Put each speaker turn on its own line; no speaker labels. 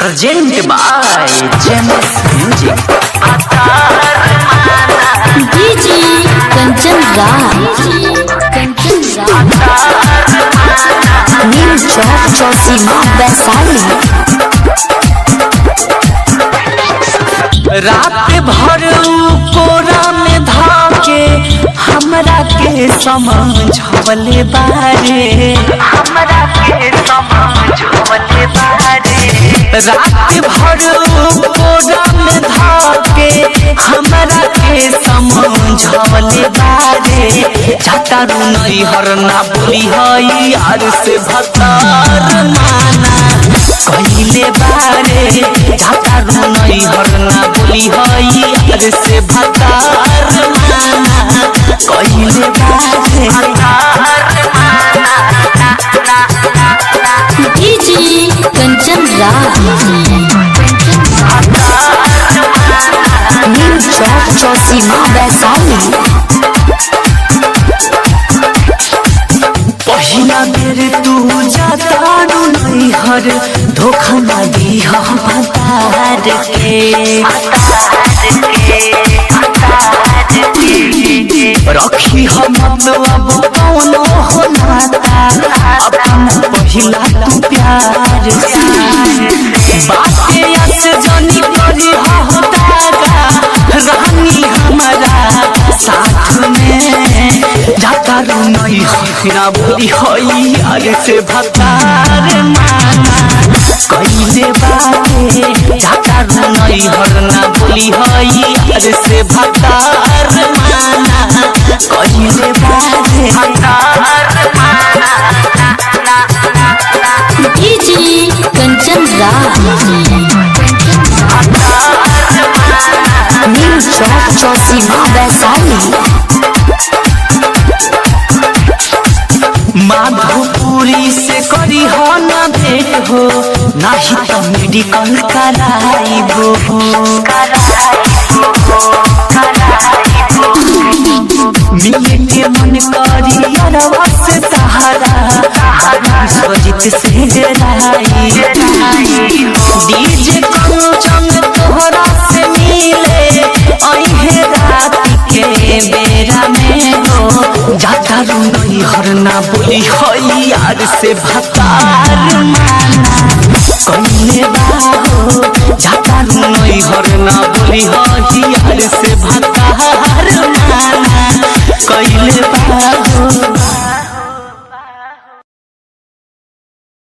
Presented by Gems Music.
DJ Kanchan Raj New Chowk Chausima Vaishali.
रात भर कोरा में धाके हमरा के समझवले बारे, हमरा के समझवले बारे। रात भर कोरा में धाके हमरा के समझवले बारे। जातारू नैहर ना बोली हई यार से भतार माना कहिले बारे। जातारू नैहर ना बोली हई यार से भतार माना कहिले बारे।
DJ Kanchan Raj New Chowk Chausima Vaishali.
पहिला बेर तू जातारू नैहर धोखा ना दिहा भतार के। रखी हम अब कौनो हो नाता अपन पहिला तू प्यार से। बाते यस जनी करी हो दागा रानी हमारा साथ में। जातारू नैहर बोली हई यार से भतार माना कहिले बारे। जातारू नैहर ना बोली हई यार से भतार माना कहिले बारे।
DJ Kanchan Raj New Chowk Chausima Vaishali.
Madhopuri से करी हो ना भेंट हो नाही तो मेडिकल कराइबो हो। मिले के मन करी अरवा से सहारा स्वजित से राई। डीजे कंचन तोहरा से मिले अहे रात के बेरा में हो। जातारू नैहर ना बोली हई यार से भतार